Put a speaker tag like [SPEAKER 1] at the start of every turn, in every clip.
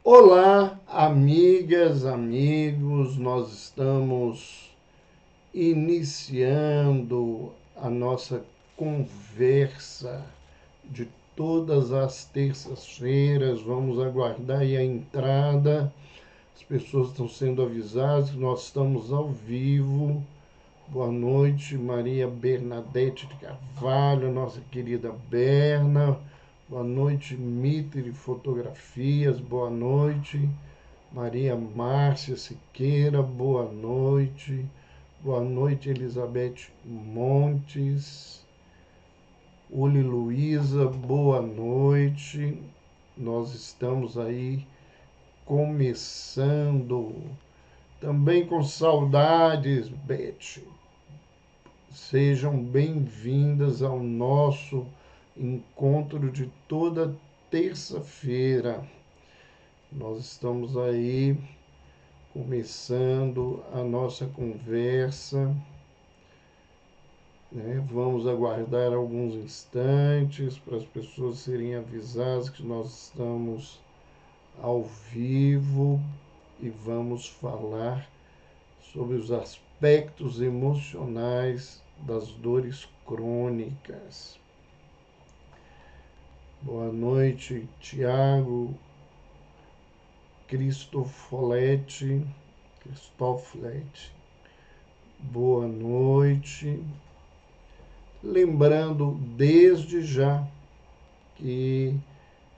[SPEAKER 1] Olá, amigas, amigos, nós estamos iniciando a nossa conversa de todas as terças-feiras. Vamos aguardar aí a entrada. As pessoas estão sendo avisadas que nós estamos ao vivo. Boa noite, Maria Bernadette de Carvalho, nossa querida Berna. Boa noite, Mitre Fotografias. Boa noite, Maria Márcia Siqueira. Boa noite. Boa noite, Elizabeth Montes. Uli Luísa, boa noite. Nós estamos aí começando. Também com saudades, Beth. Sejam bem-vindas ao nosso encontro de toda terça-feira. Nós estamos aí começando a nossa conversa, né? Vamos aguardar alguns instantes para as pessoas serem avisadas que nós estamos ao vivo e vamos falar sobre os aspectos emocionais das dores crônicas. Boa noite, Tiago Cristofoletti. Boa noite. Lembrando desde já que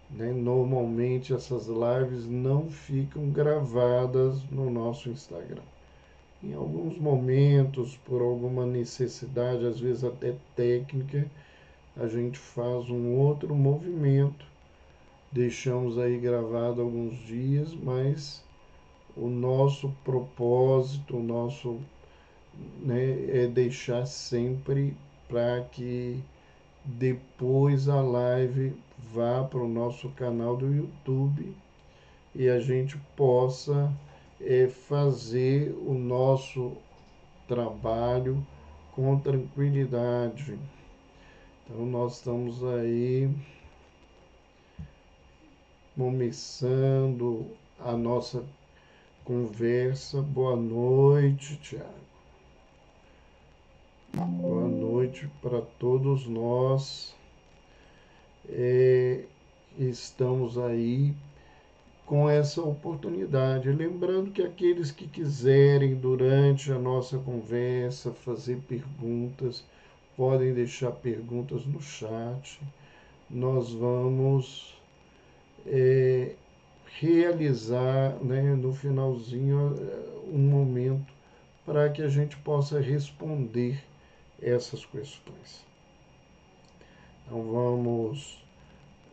[SPEAKER 1] normalmente essas lives não ficam gravadas no nosso Instagram. Em alguns momentos, por alguma necessidade, às vezes até técnica, a gente faz um outro movimento. Deixamos aí gravado alguns dias, mas o nosso propósito, é deixar sempre para que depois a live vá para o nosso canal do YouTube e a gente possa fazer o nosso trabalho com tranquilidade. Então nós estamos aí começando a nossa conversa. Boa noite, Tiago. Boa noite para todos nós. Estamos aí com essa oportunidade. Lembrando que aqueles que quiserem, durante a nossa conversa, fazer perguntas, podem deixar perguntas no chat. Nós vamos realizar, no finalzinho, um momento para que a gente possa responder essas questões. Então vamos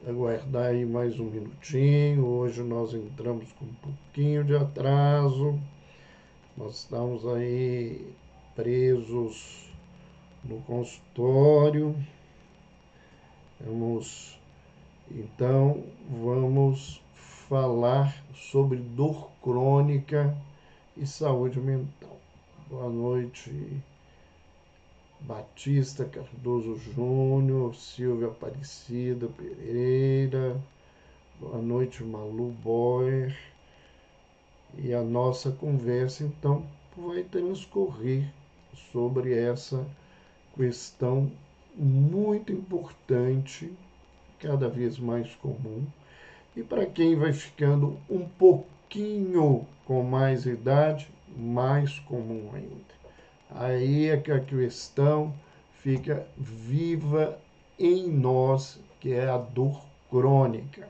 [SPEAKER 1] aguardar aí mais um minutinho. Hoje nós entramos com um pouquinho de atraso. Nós estamos aí presos no consultório. Vamos falar sobre dor crônica e saúde mental. Boa noite, Batista Cardoso Júnior, Silvia Aparecida Pereira. Boa noite, Malu Boer. E a nossa conversa, então, vai transcorrer sobre essa questão muito importante, cada vez mais comum, e para quem vai ficando um pouquinho com mais idade, mais comum ainda. Aí é que a questão fica viva em nós, que é a dor crônica.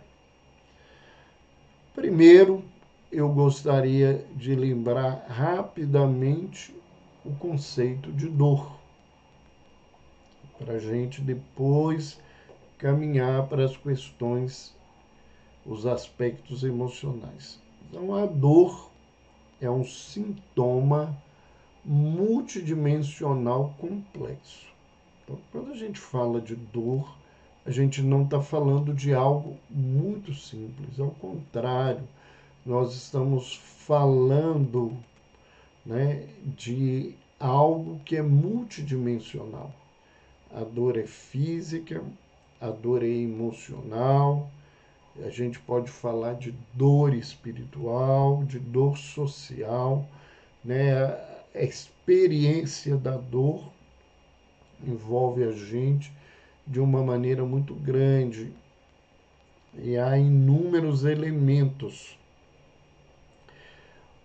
[SPEAKER 1] Primeiro, eu gostaria de lembrar rapidamente o conceito de dor, para a gente depois caminhar para as questões, os aspectos emocionais. Então, a dor é um sintoma multidimensional complexo. Então, quando a gente fala de dor, a gente não está falando de algo muito simples, ao contrário, nós estamos falando, de algo que é multidimensional. A dor é física, a dor é emocional, A gente pode falar de dor espiritual, de dor social, né? A experiência da dor envolve a gente de uma maneira muito grande e há inúmeros elementos.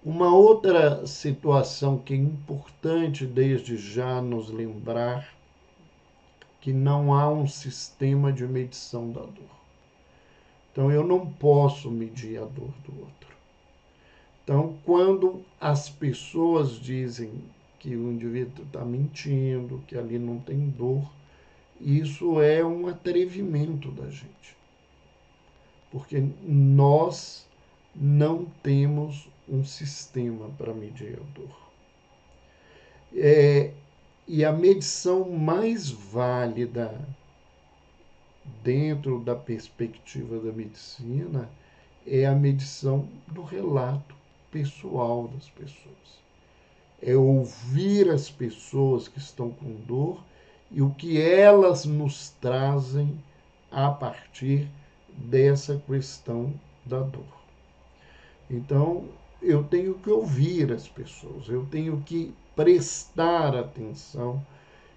[SPEAKER 1] Uma outra situação que é importante desde já nos lembrar que não há um sistema de medição da dor. Então eu não posso medir a dor do outro. Então, quando as pessoas dizem que o indivíduo está mentindo, que ali não tem dor, isso é um atrevimento da gente. Porque nós não temos um sistema para medir a dor. E a medição mais válida dentro da perspectiva da medicina é a medição do relato pessoal das pessoas. É ouvir as pessoas que estão com dor e o que elas nos trazem a partir dessa questão da dor. Então, eu tenho que ouvir as pessoas, eu tenho que prestar atenção.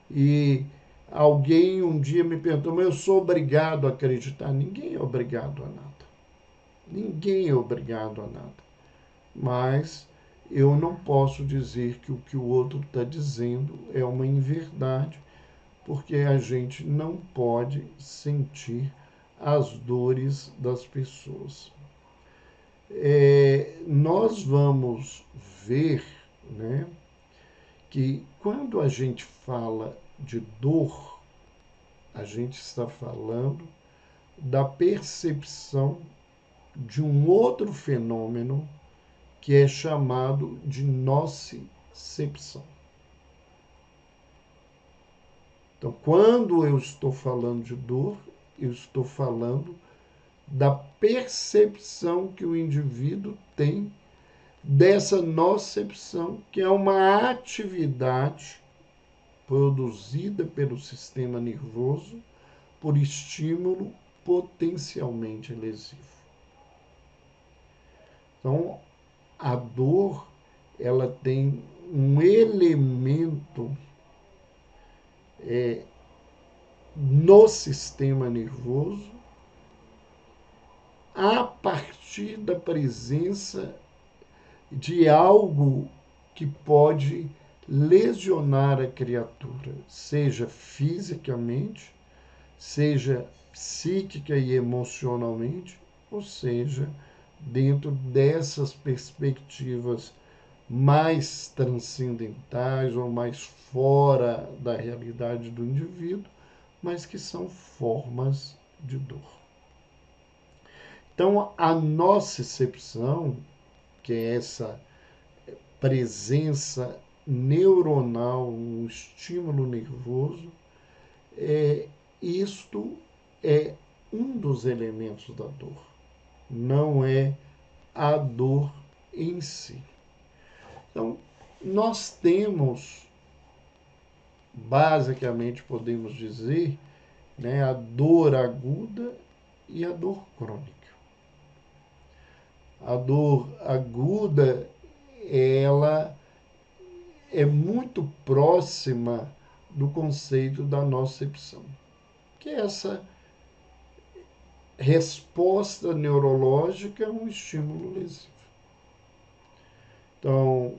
[SPEAKER 1] E alguém um dia me perguntou, mas eu sou obrigado a acreditar? Ninguém é obrigado a nada. Ninguém é obrigado a nada. Mas eu não posso dizer que o que o outro está dizendo é uma inverdade, porque a gente não pode sentir as dores das pessoas. Nós vamos ver, né, que quando a gente fala de dor, a gente está falando da percepção de um outro fenômeno que é chamado de nocicepção. Então, quando eu estou falando de dor, eu estou falando da percepção que o indivíduo tem dessa nocicepção, que é uma atividade produzida pelo sistema nervoso por estímulo potencialmente lesivo. Então, a dor, ela tem um elemento no sistema nervoso a partir da presença de algo que pode lesionar a criatura, seja fisicamente, seja psíquica e emocionalmente, ou seja, dentro dessas perspectivas mais transcendentais ou mais fora da realidade do indivíduo, mas que são formas de dor. Então, a nocicepção, que é essa presença neuronal, um estímulo nervoso, isto é um dos elementos da dor, não é a dor em si. Então, nós temos, basicamente podemos dizer, né, a dor aguda e a dor crônica. A dor aguda, ela é muito próxima do conceito da nocicepção, que é essa resposta neurológica a um estímulo lesivo. Então,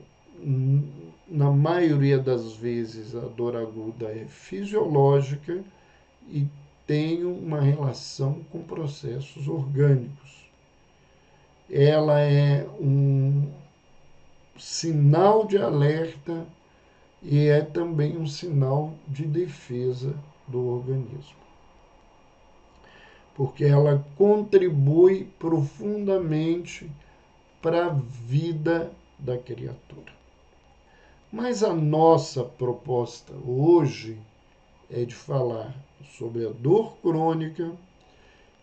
[SPEAKER 1] na maioria das vezes, a dor aguda é fisiológica e tem uma relação com processos orgânicos. Ela é um sinal de alerta e é também um sinal de defesa do organismo, porque ela contribui profundamente para a vida da criatura. Mas a nossa proposta hoje é de falar sobre a dor crônica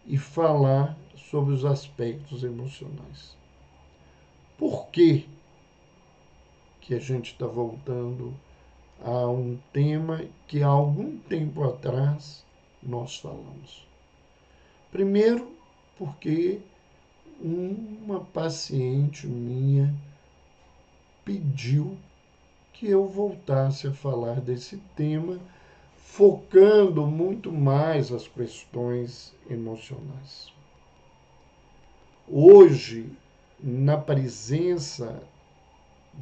[SPEAKER 1] e falar sobre os aspectos emocionais. Por que a gente está voltando a um tema que há algum tempo atrás nós falamos? Primeiro, porque uma paciente minha pediu que eu voltasse a falar desse tema, focando muito mais as questões emocionais. Hoje, na presença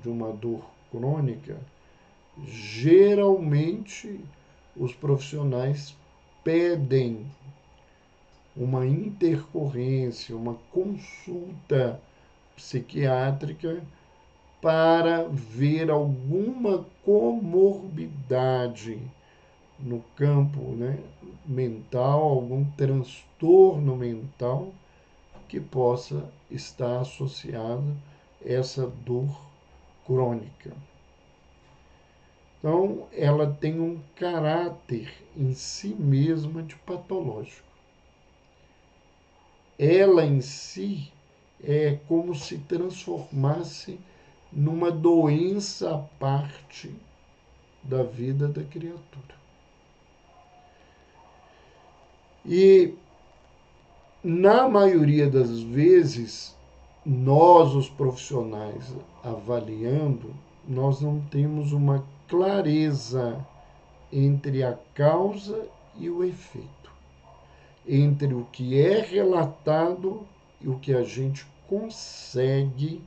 [SPEAKER 1] de uma dor crônica, geralmente os profissionais pedem uma intercorrência, uma consulta psiquiátrica para ver alguma comorbidade no campo, né, mental, algum transtorno mental que possa estar associado a essa dor crônica. Então, ela tem um caráter em si mesma de patológico. Ela em si é como se transformasse numa doença à parte da vida da criatura. E, na maioria das vezes, nós, os profissionais, avaliando, nós não temos uma clareza entre a causa e o efeito, entre o que é relatado e o que a gente consegue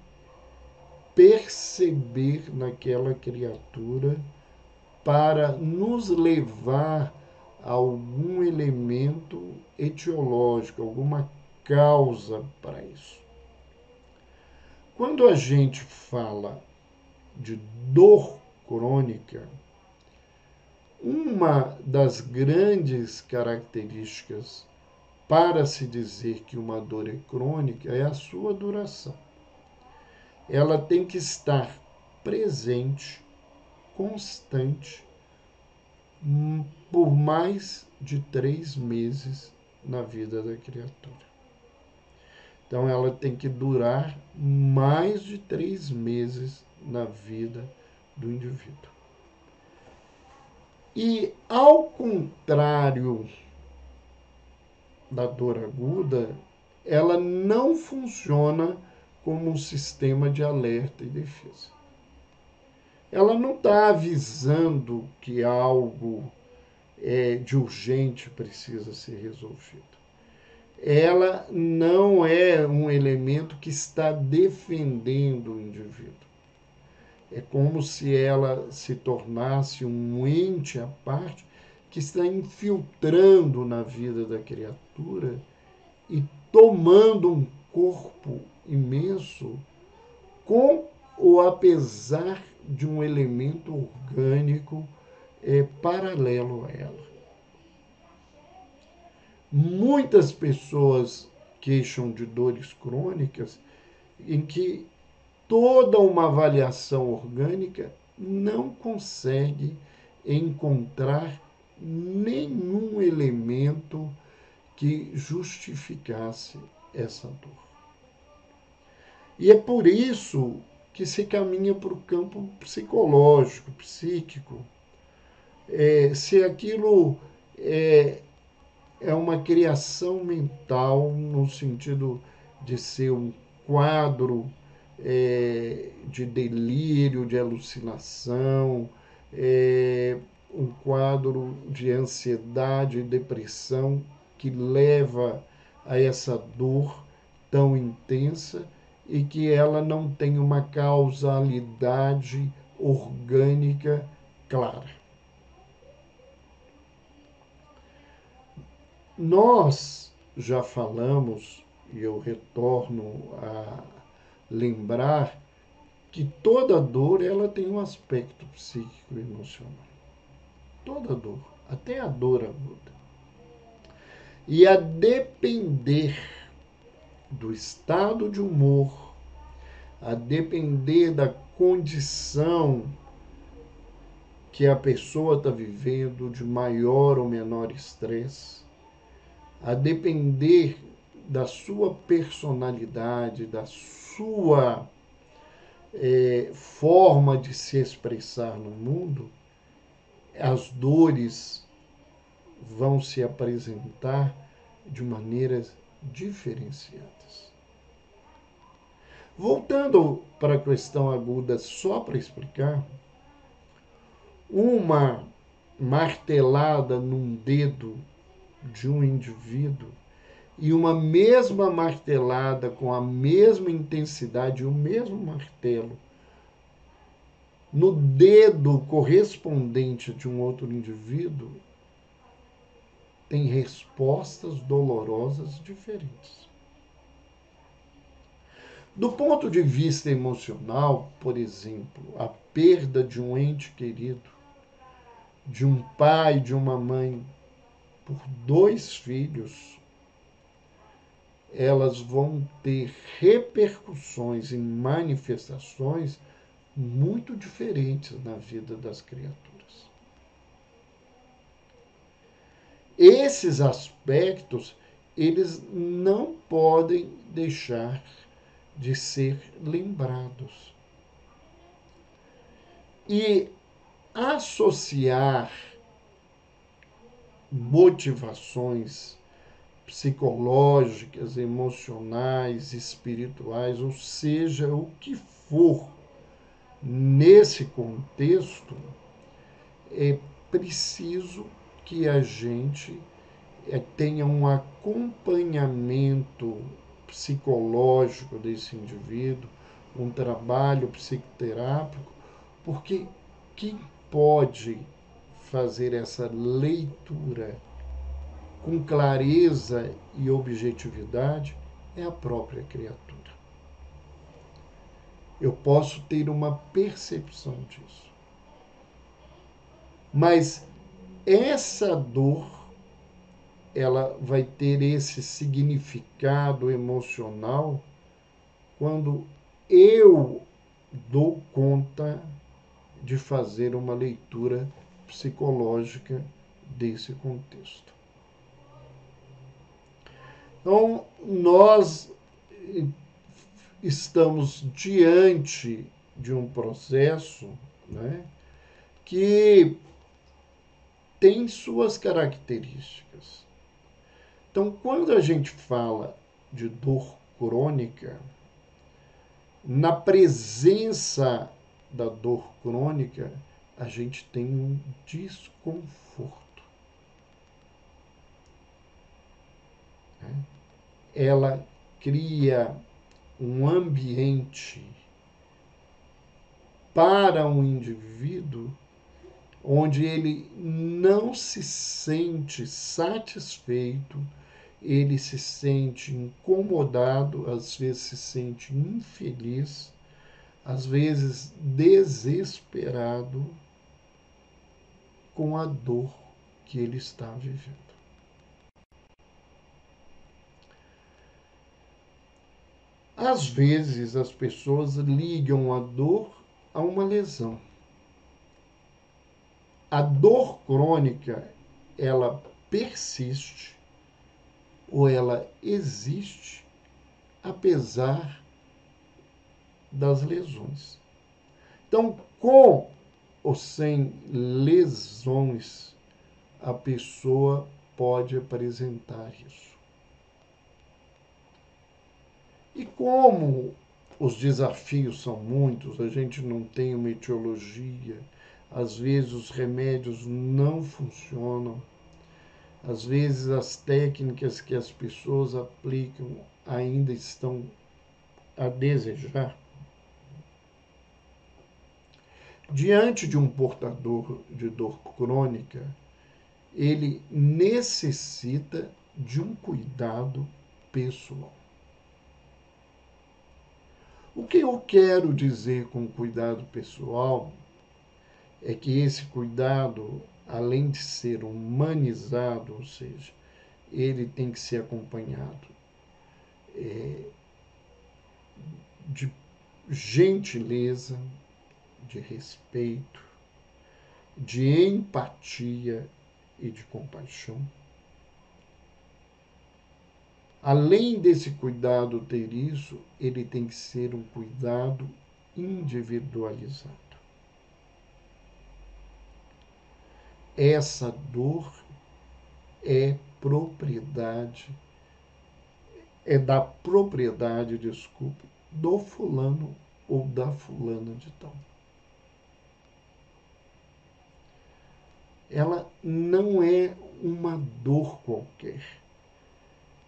[SPEAKER 1] perceber naquela criatura para nos levar a algum elemento etiológico, alguma causa para isso. Quando a gente fala de dor crônica, uma das grandes características para se dizer que uma dor é crônica é a sua duração. Ela tem que estar presente, constante, por mais de 3 meses na vida da criatura. Então, ela tem que durar mais de 3 meses na vida do indivíduo. E, ao contrário da dor aguda, ela não funciona como um sistema de alerta e defesa. Ela não está avisando que algo de urgente precisa ser resolvido. Ela não é um elemento que está defendendo o indivíduo. É como se ela se tornasse um ente à parte que está infiltrando na vida da criatura e tomando um corpo imenso com ou apesar de um elemento orgânico paralelo a ela. Muitas pessoas queixam de dores crônicas em que toda uma avaliação orgânica não consegue encontrar nenhum elemento que justificasse essa dor. E é por isso que se caminha para o campo psicológico, psíquico. Se aquilo é uma criação mental, no sentido de ser um quadro de delírio, de alucinação, um quadro de ansiedade e depressão que leva a essa dor tão intensa e que ela não tem uma causalidade orgânica clara. Nós já falamos, e eu retorno a lembrar, que toda dor ela tem um aspecto psíquico e emocional. Toda dor, até a dor aguda. E a depender do estado de humor, a depender da condição que a pessoa está vivendo, de maior ou menor estresse, a depender da sua personalidade, da sua forma de se expressar no mundo, as dores vão se apresentar de maneiras diferenciadas. Voltando para a questão aguda, só para explicar, uma martelada num dedo de um indivíduo e uma mesma martelada com a mesma intensidade, o mesmo martelo, no dedo correspondente de um outro indivíduo, tem respostas dolorosas diferentes. Do ponto de vista emocional, por exemplo, a perda de um ente querido, de um pai, de uma mãe, por dois filhos, elas vão ter repercussões e manifestações muito diferentes na vida das criaturas. Esses aspectos, eles não podem deixar de ser lembrados. E associar motivações psicológicas, emocionais, espirituais, ou seja, o que for nesse contexto, é preciso que a gente tenha um acompanhamento psicológico desse indivíduo, um trabalho psicoterápico, porque quem pode fazer essa leitura com clareza e objetividade é a própria criatura. Eu posso ter uma percepção disso. Mas essa dor, ela vai ter esse significado emocional quando eu dou conta de fazer uma leitura psicológica desse contexto. Então, nós estamos diante de um processo, né, que tem suas características. Então, quando a gente fala de dor crônica, na presença da dor crônica, a gente tem um desconforto. Né? Ela cria um ambiente para um indivíduo onde ele não se sente satisfeito, ele se sente incomodado, às vezes se sente infeliz, às vezes desesperado com a dor que ele está vivendo. Às vezes as pessoas ligam a dor a uma lesão. A dor crônica, ela persiste ou ela existe apesar das lesões. Então, com ou sem lesões, a pessoa pode apresentar isso. E como os desafios são muitos, a gente não tem uma etiologia, às vezes os remédios não funcionam, às vezes as técnicas que as pessoas aplicam ainda estão a desejar. Diante de um portador de dor crônica, ele necessita de um cuidado pessoal. O que eu quero dizer com cuidado pessoal é que esse cuidado, além de ser humanizado, ou seja, ele tem que ser acompanhado de gentileza, de respeito, de empatia e de compaixão. Além desse cuidado ter isso, ele tem que ser um cuidado individualizado. Essa dor é propriedade é da propriedade, desculpe, do fulano ou da fulana de tal. Ela não é uma dor qualquer.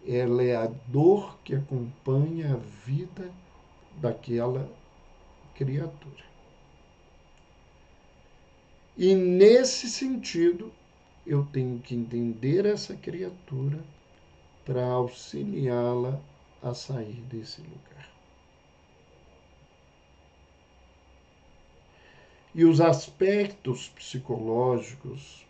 [SPEAKER 1] Ela é a dor que acompanha a vida daquela criatura. E nesse sentido, eu tenho que entender essa criatura para auxiliá-la a sair desse lugar. E os aspectos psicológicos,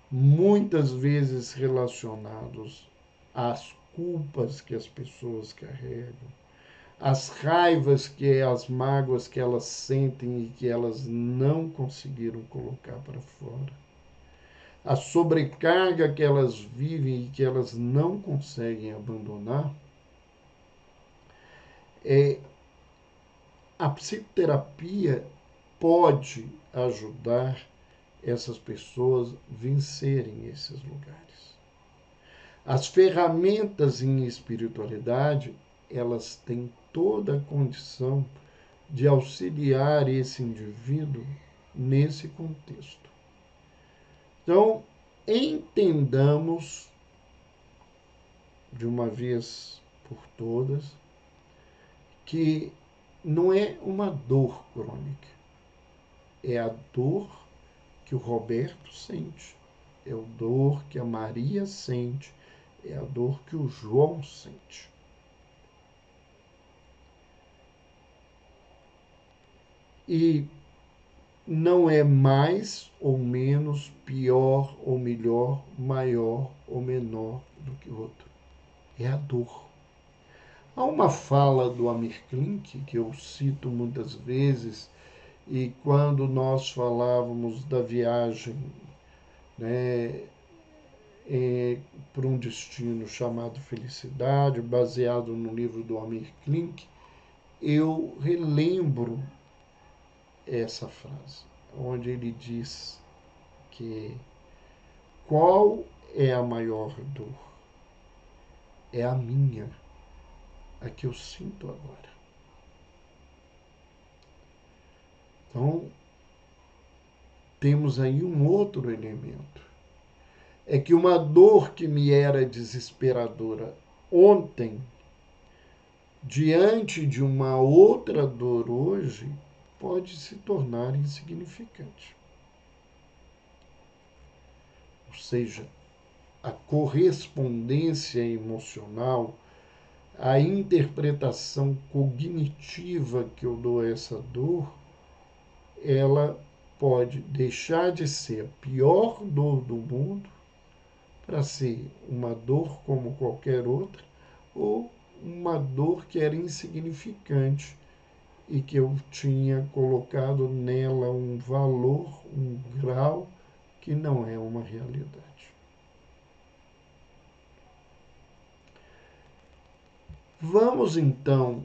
[SPEAKER 1] muitas vezes relacionados às culpas que as pessoas carregam, as raivas as mágoas que elas sentem e que elas não conseguiram colocar para fora, a sobrecarga que elas vivem e que elas não conseguem abandonar, a psicoterapia pode ajudar essas pessoas a vencerem esses lugares. As ferramentas em espiritualidade, elas têm toda a condição de auxiliar esse indivíduo nesse contexto. Então, entendamos de uma vez por todas que não é uma dor crônica, é a dor que o Roberto sente, é a dor que a Maria sente, é a dor que o João sente. E não é mais ou menos, pior ou melhor, maior ou menor do que o outro. É a dor. Há uma fala do Amir Klink, que eu cito muitas vezes, e quando nós falávamos da viagem, né, por um destino chamado felicidade, baseado no livro do Amir Klink, eu relembro essa frase, onde ele diz que qual é a maior dor? É a minha, a que eu sinto agora. Então, temos aí um outro elemento. É que uma dor que me era desesperadora ontem, diante de uma outra dor hoje, pode se tornar insignificante. Ou seja, a correspondência emocional, a interpretação cognitiva que eu dou a essa dor, ela pode deixar de ser a pior dor do mundo para ser uma dor como qualquer outra, ou uma dor que era insignificante e que eu tinha colocado nela um valor, um grau que não é uma realidade. Vamos então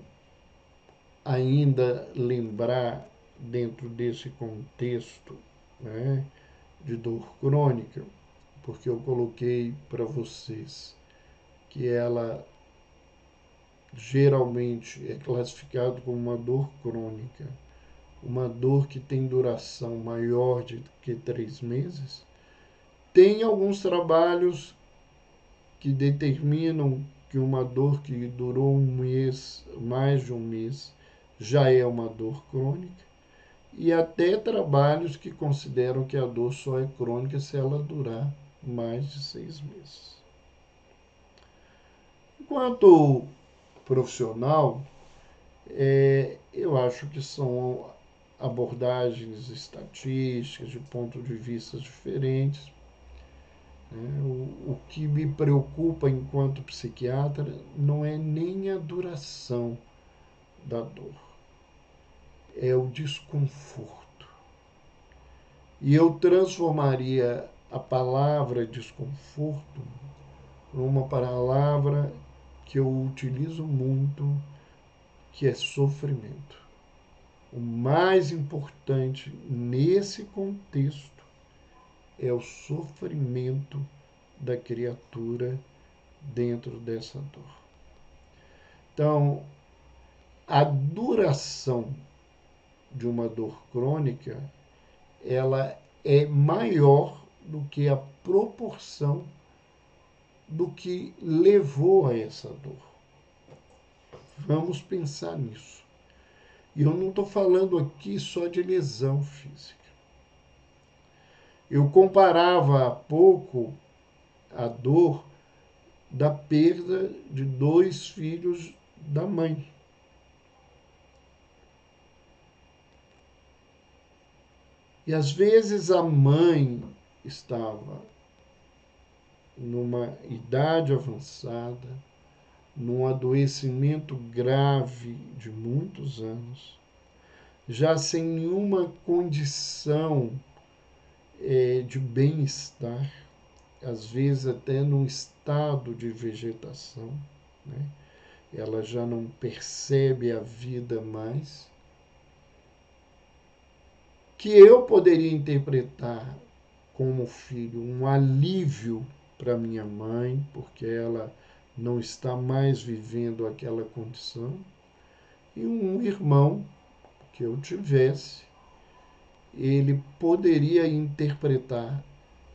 [SPEAKER 1] ainda lembrar, dentro desse contexto, né, de dor crônica, porque eu coloquei para vocês que ela geralmente é classificada como uma dor crônica, uma dor que tem duração maior de que 3 meses. Tem alguns trabalhos que determinam que uma dor que durou um mês, mais de um mês, já é uma dor crônica, e até trabalhos que consideram que a dor só é crônica se ela durar mais de 6 meses. Enquanto profissional, eu acho que são abordagens estatísticas de pontos de vista diferentes. O que me preocupa enquanto psiquiatra não é nem a duração da dor, é o desconforto. E eu transformaria a palavra desconforto numa palavra que eu utilizo muito, que é sofrimento. O mais importante nesse contexto é o sofrimento da criatura dentro dessa dor. Então, a duração de uma dor crônica, ela é maior do que a proporção do que levou a essa dor. Vamos pensar nisso. E eu não estou falando aqui só de lesão física. Eu comparava há pouco a dor da perda de 2 filhos da mãe. E às vezes a mãe estava numa idade avançada, num adoecimento grave de muitos anos, já sem nenhuma condição de bem-estar, às vezes até num estado de vegetação, né? Ela já não percebe a vida mais, que eu poderia interpretar como filho um alívio para minha mãe, porque ela não está mais vivendo aquela condição, e um irmão que eu tivesse, ele poderia interpretar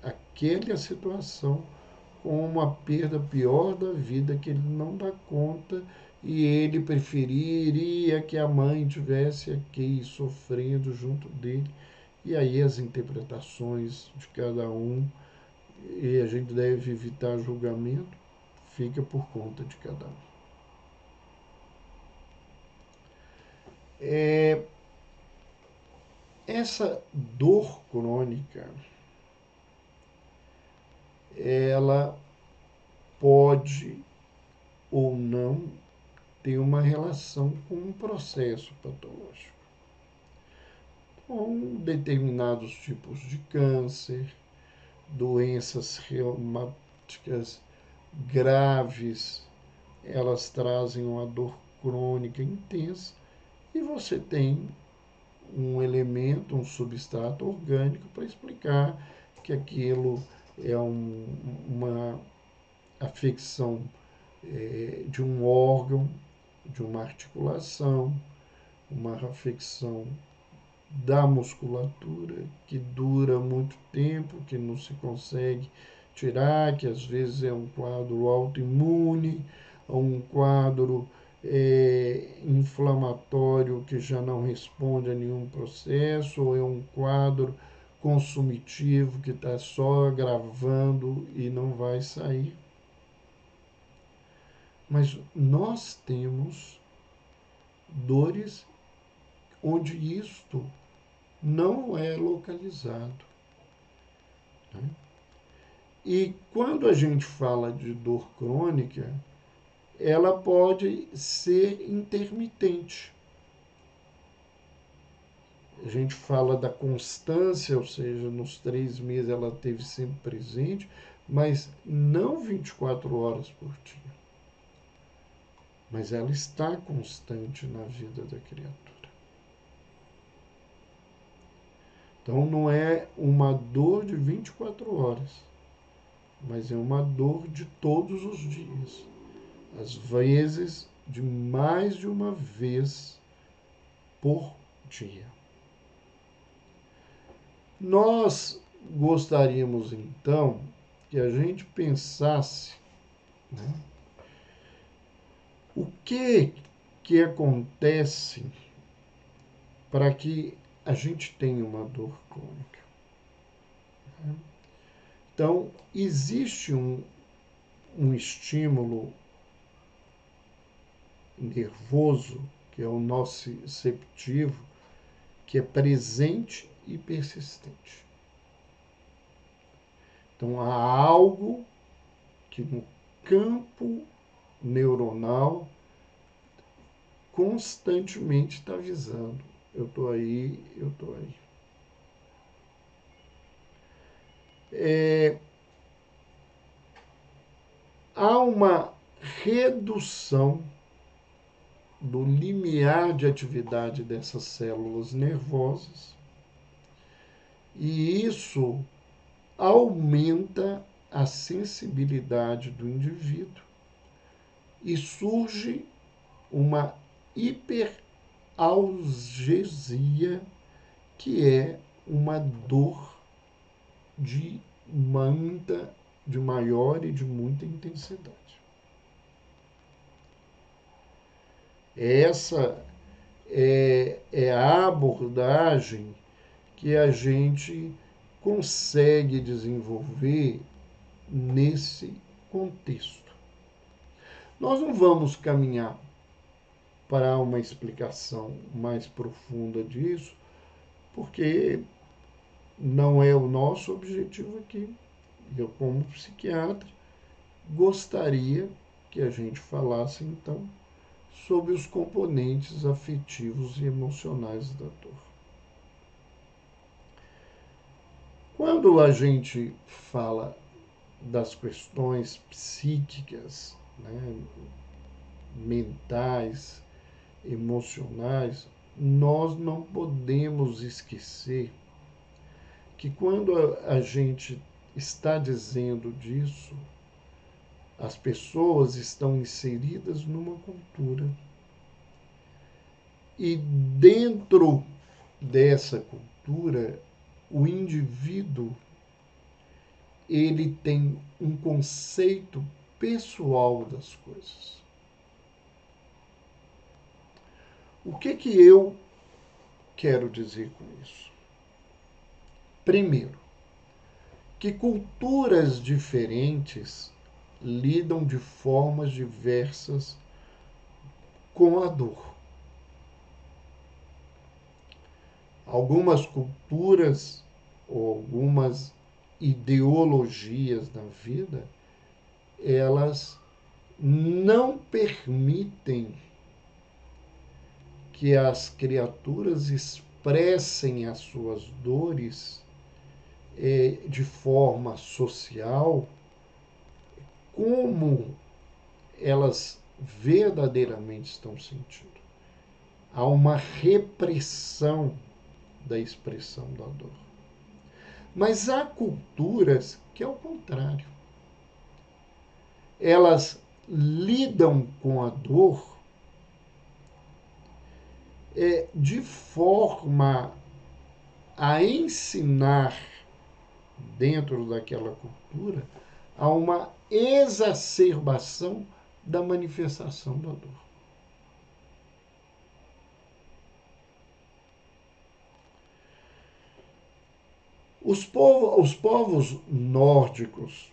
[SPEAKER 1] aquela situação como uma perda pior da vida que ele não dá conta e ele preferiria que a mãe tivesse aqui sofrendo junto dele. E aí as interpretações de cada um, e a gente deve evitar julgamento, fica por conta de cada um. Essa dor crônica, ela pode ou não ter uma relação com um processo patológico, com determinados tipos de câncer, doenças reumáticas graves, elas trazem uma dor crônica intensa e você tem um elemento, um substrato orgânico para explicar que aquilo é uma afecção de um órgão, de uma articulação, uma afecção da musculatura que dura muito tempo, que não se consegue tirar, que às vezes é um quadro autoimune, um quadro inflamatório que já não responde a nenhum processo, ou é um quadro consumitivo que está só agravando e não vai sair. Mas nós temos dores onde isto não é localizado. Né? E quando a gente fala de dor crônica, ela pode ser intermitente. A gente fala da constância, ou seja, nos 3 meses ela esteve sempre presente, mas não 24 horas por dia. Mas ela está constante na vida da criatura. Então não é uma dor de 24 horas, mas é uma dor de todos os dias. Às vezes, de mais de uma vez por dia. Nós gostaríamos então que a gente pensasse, né, o que acontece para que a gente tenha uma dor crônica. Então, existe um estímulo nervoso, que é o nociceptivo, que é presente e persistente. Então, há algo que no campo neuronal constantemente está avisando: eu estou aí, eu estou aí. Há uma redução do limiar de atividade dessas células nervosas e isso aumenta a sensibilidade do indivíduo e surge uma hiperalgesia, que é uma dor de maior e de muita intensidade. Essa é a abordagem que a gente consegue desenvolver nesse contexto. Nós não vamos caminhar para uma explicação mais profunda disso, porque não é o nosso objetivo aqui. Eu, como psiquiatra, gostaria que a gente falasse, então, sobre os componentes afetivos e emocionais da dor. Quando a gente fala das questões psíquicas, né, mentais, emocionais, nós não podemos esquecer que quando a gente está dizendo disso, as pessoas estão inseridas numa cultura. E dentro dessa cultura, o indivíduo ele tem um conceito pessoal das coisas. O que eu quero dizer com isso? Primeiro, que culturas diferentes lidam de formas diversas com a dor. Algumas culturas ou algumas ideologias na vida, elas não permitem que as criaturas expressem as suas dores de forma social, como elas verdadeiramente estão sentindo. Há uma repressão da expressão da dor. Mas há culturas que é o contrário. Elas lidam com a dor de forma a ensinar, dentro daquela cultura, a uma exacerbação da manifestação da dor. Os povos nórdicos,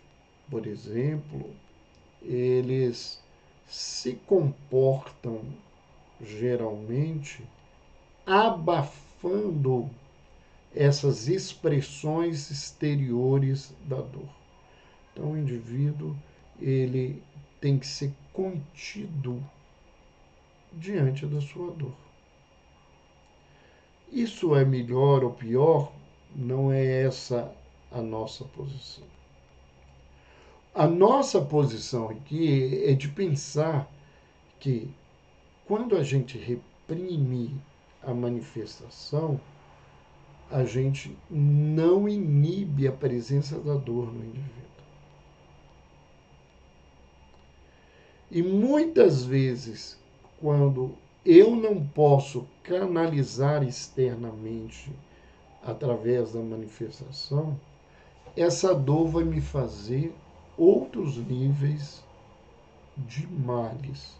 [SPEAKER 1] por exemplo, eles se comportam geralmente abafando essas expressões exteriores da dor. Então, o indivíduo ele tem que ser contido diante da sua dor. Isso é melhor ou pior? Não é essa a nossa posição. A nossa posição aqui é de pensar que quando a gente reprime a manifestação, a gente não inibe a presença da dor no indivíduo. E muitas vezes, quando eu não posso canalizar externamente através da manifestação, essa dor vai me fazer outros níveis de males.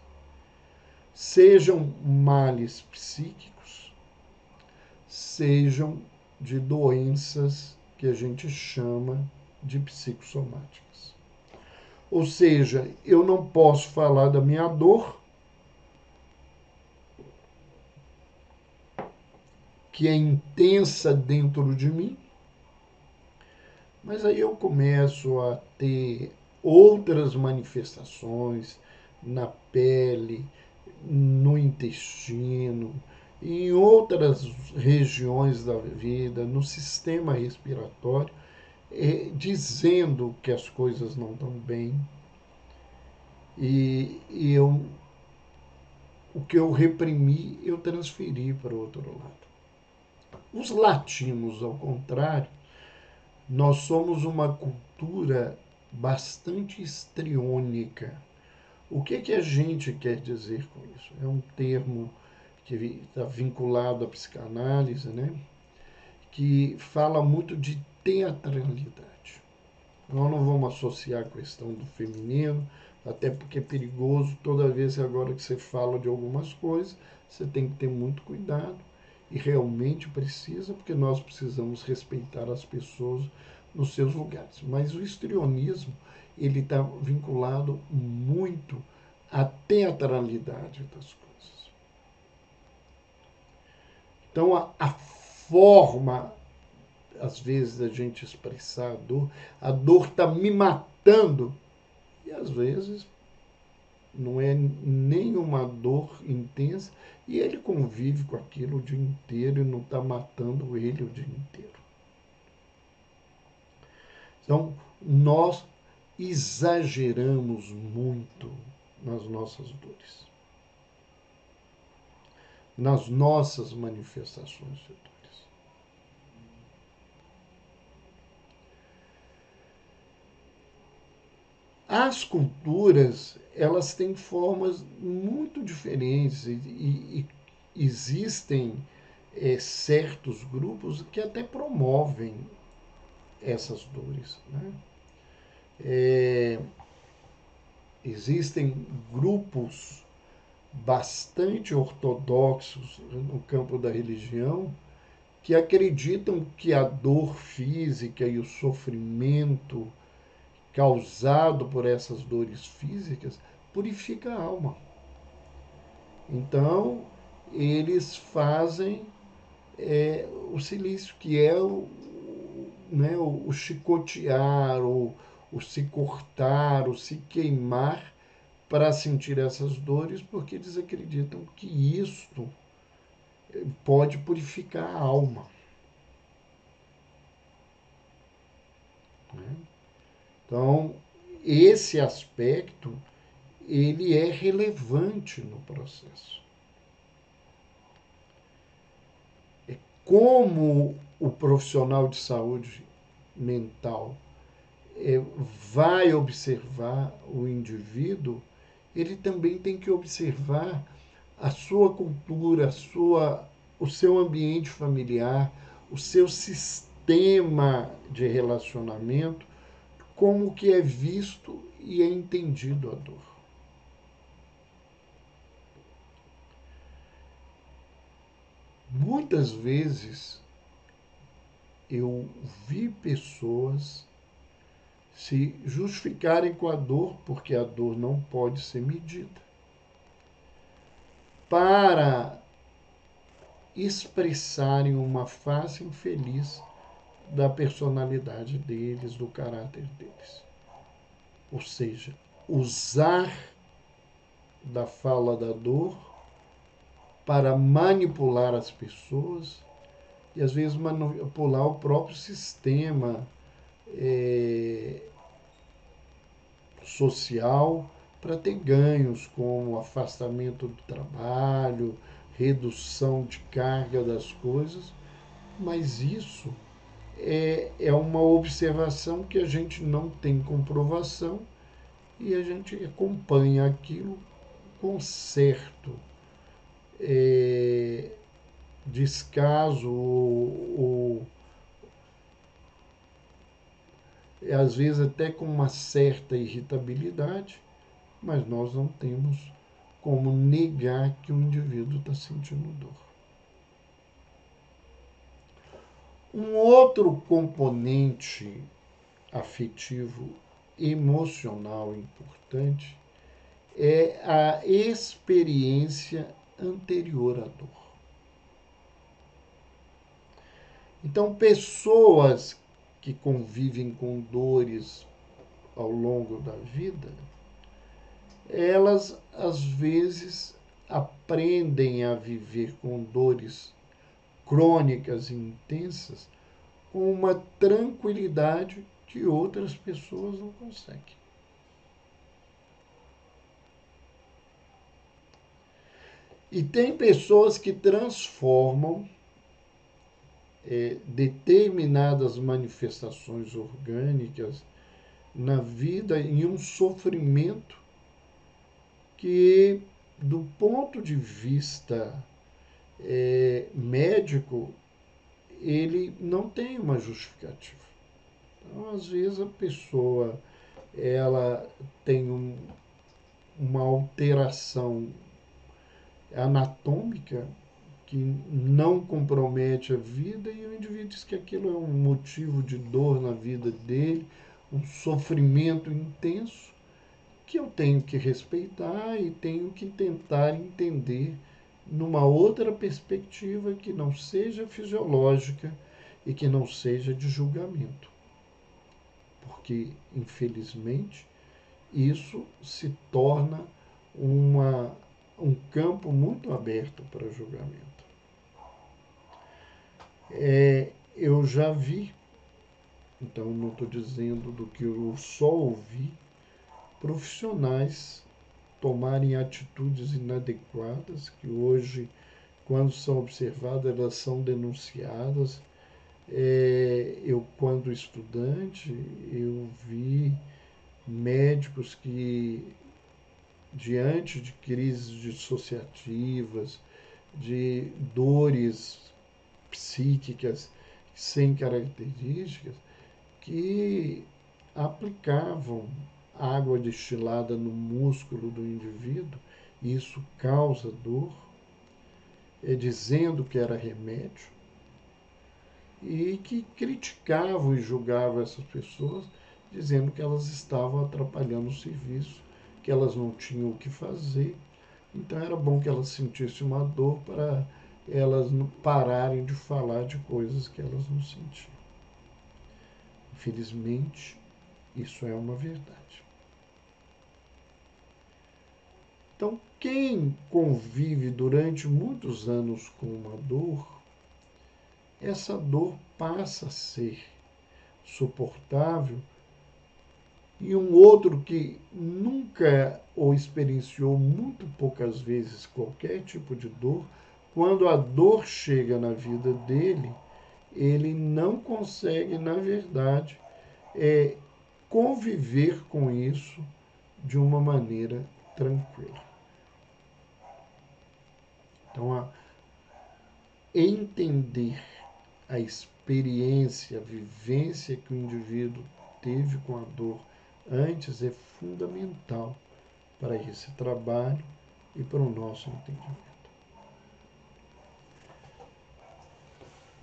[SPEAKER 1] Sejam males psíquicos, sejam de doenças que a gente chama de psicossomáticas. Ou seja, eu não posso falar da minha dor, que é intensa dentro de mim, mas aí eu começo a ter outras manifestações na pele, no intestino, em outras regiões da vida, no sistema respiratório, dizendo que as coisas não estão bem. E o que eu reprimi, eu transferi para o outro lado. Os latinos, ao contrário, nós somos uma cultura bastante histriônica, O que a gente quer dizer com isso? É um termo que está vinculado à psicanálise, né? Que fala muito de teatralidade. Nós não vamos associar a questão do feminino, até porque é perigoso toda vez agora que você fala de algumas coisas, você tem que ter muito cuidado e realmente precisa, porque nós precisamos respeitar as pessoas nos seus lugares. Mas o histrionismo, ele está vinculado muito à teatralidade das coisas. Então, a forma, às vezes, da gente expressar a dor está me matando, e às vezes não é nenhuma dor intensa, e ele convive com aquilo o dia inteiro e não está matando ele o dia inteiro. Então, nós exageramos muito nas nossas dores, nas nossas manifestações de dores. As culturas, elas têm formas muito diferentes e existem certos grupos que até promovem essas dores. Né? É, existem grupos bastante ortodoxos no campo da religião que acreditam que a dor física e o sofrimento causado por essas dores físicas purifica a alma. Então, eles fazem o silício, que é o chicotear, o se cortar, o se queimar para sentir essas dores, porque eles acreditam que isto pode purificar a alma. Né? Então, esse aspecto, ele é relevante no processo. Como o profissional de saúde mental vai observar o indivíduo, ele também tem que observar a sua cultura, o seu ambiente familiar, o seu sistema de relacionamento, como que é visto e é entendido a dor. Muitas vezes eu vi pessoas se justificarem com a dor, porque a dor não pode ser medida, para expressarem uma face infeliz da personalidade deles, do caráter deles. Ou seja, usar da fala da dor para manipular as pessoas e às vezes manipular o próprio sistema social para ter ganhos como afastamento do trabalho, redução de carga das coisas, mas isso é uma observação que a gente não tem comprovação e a gente acompanha aquilo com certo descaso ou às vezes até com uma certa irritabilidade, mas nós não temos como negar que o indivíduo está sentindo dor. Um outro componente afetivo emocional importante é a experiência anterior à dor. Então, pessoas que convivem com dores ao longo da vida, elas às vezes aprendem a viver com dores crônicas e intensas com uma tranquilidade que outras pessoas não conseguem. E tem pessoas que transformam determinadas manifestações orgânicas na vida em um sofrimento que, do ponto de vista médico, ele não tem uma justificativa. Então, às vezes, a pessoa ela tem uma alteração anatômica que não compromete a vida e o indivíduo diz que aquilo é um motivo de dor na vida dele, um sofrimento intenso que eu tenho que respeitar e tenho que tentar entender numa outra perspectiva que não seja fisiológica e que não seja de julgamento. Porque, infelizmente, isso se torna um campo muito aberto para julgamento. Eu já vi, então não estou dizendo do que eu só ouvi, profissionais tomarem atitudes inadequadas, que hoje, quando são observadas, elas são denunciadas. Eu, quando estudante, eu vi médicos que, diante de crises dissociativas, de dores psíquicas sem características, que aplicavam água destilada no músculo do indivíduo, e isso causa dor, dizendo que era remédio, e que criticavam e julgavam essas pessoas, dizendo que elas estavam atrapalhando o serviço, que elas não tinham o que fazer. Então era bom que elas sentissem uma dor para elas não pararem de falar de coisas que elas não sentiam. Infelizmente, isso é uma verdade. Então, quem convive durante muitos anos com uma dor, essa dor passa a ser suportável, e um outro que nunca ou experienciou muito poucas vezes qualquer tipo de dor, quando a dor chega na vida dele, ele não consegue, na verdade, conviver com isso de uma maneira tranquila. Então, entender a experiência, a vivência que o indivíduo teve com a dor antes é fundamental para esse trabalho e para o nosso entendimento.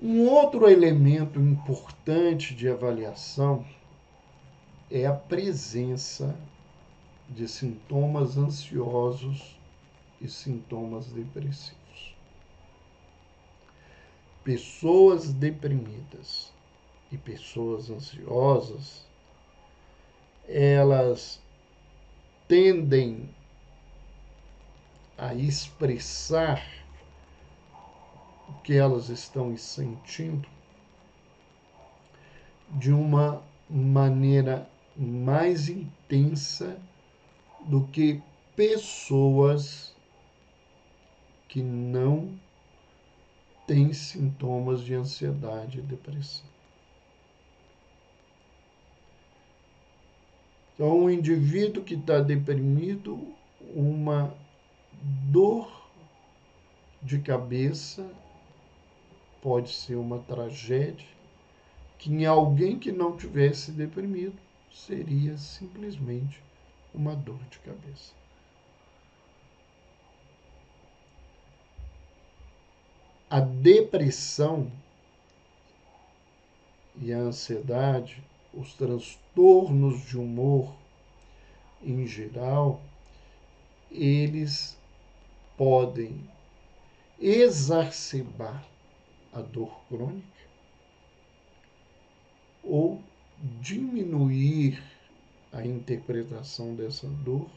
[SPEAKER 1] Um outro elemento importante de avaliação é a presença de sintomas ansiosos e sintomas depressivos. Pessoas deprimidas e pessoas ansiosas, elas tendem a expressar o que elas estão sentindo de uma maneira mais intensa do que pessoas que não têm sintomas de ansiedade e depressão. Então, o indivíduo que está deprimido, uma dor de cabeça pode ser uma tragédia, que em alguém que não tivesse deprimido seria simplesmente uma dor de cabeça. A depressão e a ansiedade, os transtornos de humor em geral, eles podem exacerbar a dor crônica ou diminuir a interpretação dessa dor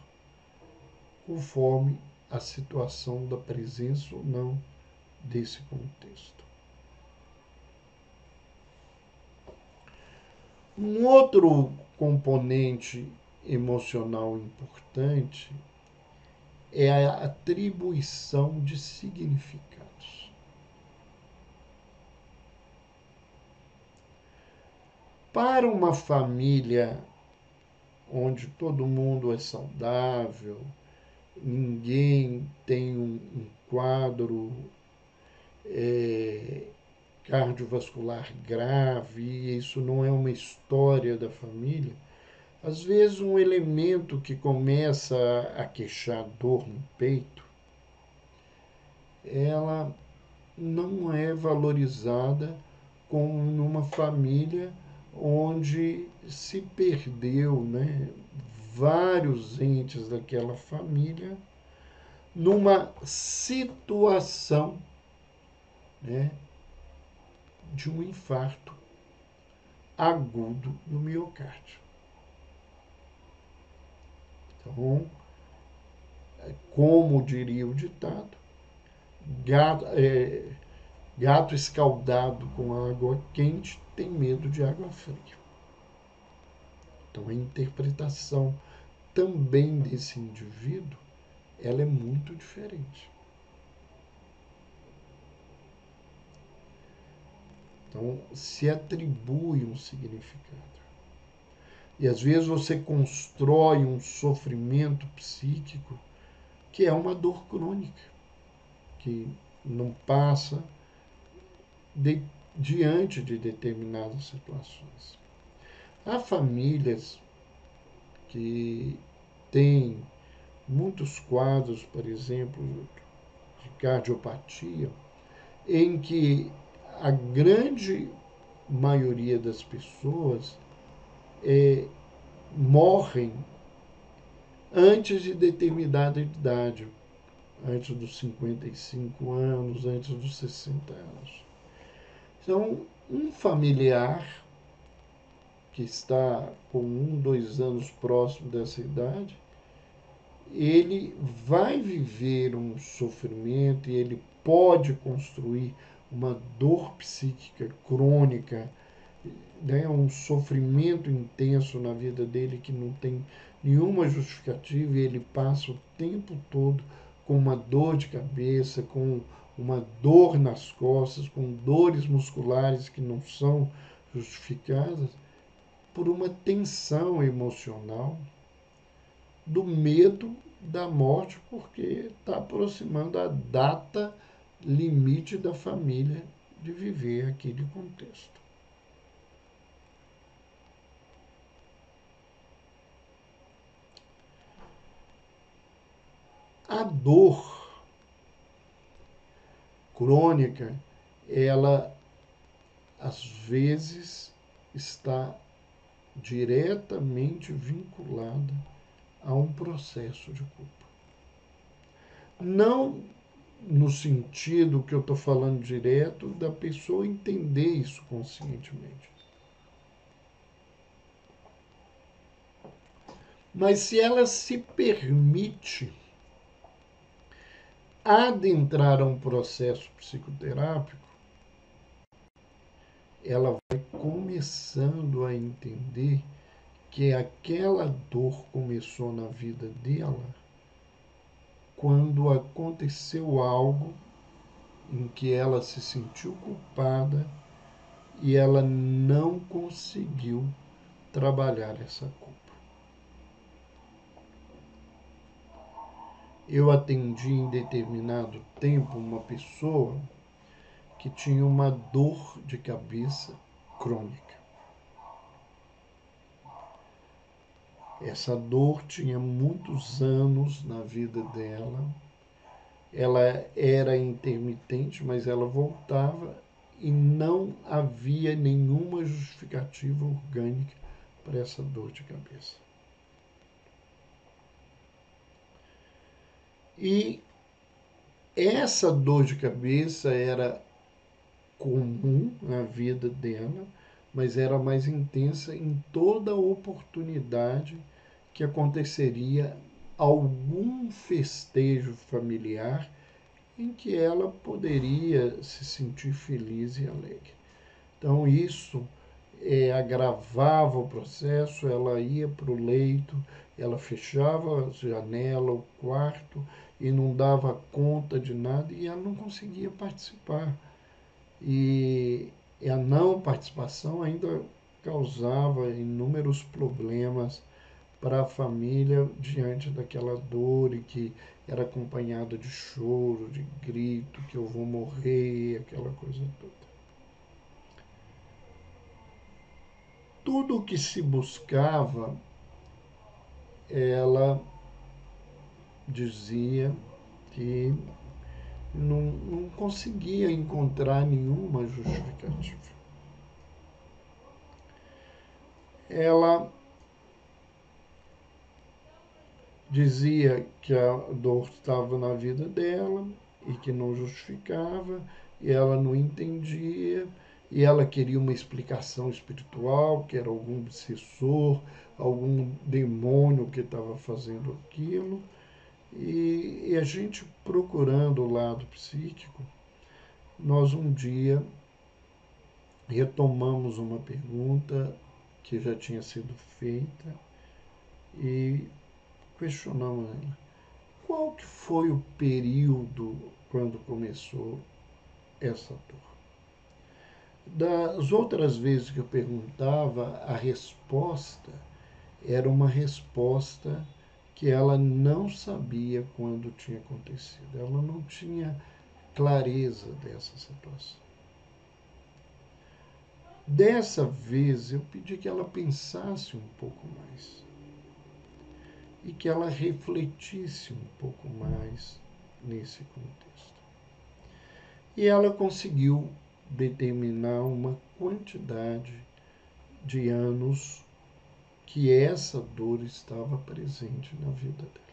[SPEAKER 1] conforme a situação da presença ou não desse contexto. Um outro componente emocional importante é a atribuição de significados. Para uma família onde todo mundo é saudável, ninguém tem um quadro cardiovascular grave, e isso não é uma história da família. Às vezes, um elemento que começa a queixar dor no peito, ela não é valorizada como numa família onde se perdeu, né, vários entes daquela família numa situação, né, de um infarto agudo no miocárdio. Então, como diria o ditado, gato, gato escaldado com água quente tem medo de água fria. Então, a interpretação também desse indivíduo, ela é muito diferente. Então, se atribui um significado. E às vezes você constrói um sofrimento psíquico que é uma dor crônica, que não passa diante de determinadas situações. Há famílias que têm muitos quadros, por exemplo, de cardiopatia, em que a grande maioria das pessoas morrem antes de determinada idade, antes dos 55 anos, antes dos 60 anos. Então, um familiar que está com 2 anos próximo dessa idade, ele vai viver um sofrimento e ele pode construir uma dor psíquica crônica, né, um sofrimento intenso na vida dele que não tem nenhuma justificativa, e ele passa o tempo todo com uma dor de cabeça, com uma dor nas costas, com dores musculares que não são justificadas, por uma tensão emocional do medo da morte, porque está aproximando a data limite da família de viver aquele contexto. A dor crônica, ela às vezes está diretamente vinculada a um processo de culpa. Não no sentido que eu estou falando direto da pessoa entender isso conscientemente. Mas se ela se permite adentrar a um processo psicoterápico, ela vai começando a entender que aquela dor começou na vida dela quando aconteceu algo em que ela se sentiu culpada e ela não conseguiu trabalhar essa culpa. Eu atendi em determinado tempo uma pessoa que tinha uma dor de cabeça crônica. Essa dor tinha muitos anos na vida dela. Ela era intermitente, mas ela voltava e não havia nenhuma justificativa orgânica para essa dor de cabeça. E essa dor de cabeça era comum na vida dela, mas era mais intensa em toda oportunidade que aconteceria algum festejo familiar em que ela poderia se sentir feliz e alegre. Então isso agravava o processo, ela ia para o leito, ela fechava a janela, o quarto, e não dava conta de nada, e ela não conseguia participar. E a não participação ainda causava inúmeros problemas para a família diante daquela dor e que era acompanhada de choro, de grito, que eu vou morrer, aquela coisa toda. Tudo o que se buscava, ela dizia que não conseguia encontrar nenhuma justificativa. Ela dizia que a dor estava na vida dela e que não justificava, e ela não entendia, e ela queria uma explicação espiritual, que era algum obsessor, algum demônio que estava fazendo aquilo. E a gente procurando o lado psíquico, nós um dia retomamos uma pergunta que já tinha sido feita e questionamos ela. Qual que foi o período quando começou essa dor? Das outras vezes que eu perguntava, a resposta era uma resposta que ela não sabia quando tinha acontecido. Ela não tinha clareza dessa situação. Dessa vez eu pedi que ela pensasse um pouco mais e que ela refletisse um pouco mais nesse contexto. E ela conseguiu determinar uma quantidade de anos que essa dor estava presente na vida dela.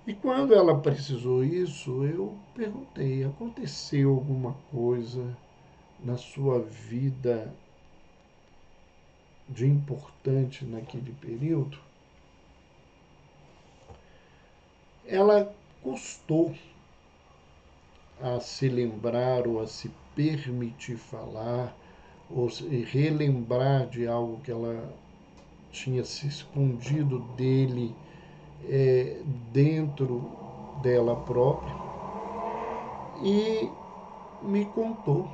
[SPEAKER 1] E quando ela precisou isso, eu perguntei: aconteceu alguma coisa na sua vida de importante naquele período? Ela custou a se lembrar ou a se permitir falar ou relembrar de algo que ela tinha se escondido dele dentro dela própria e me contou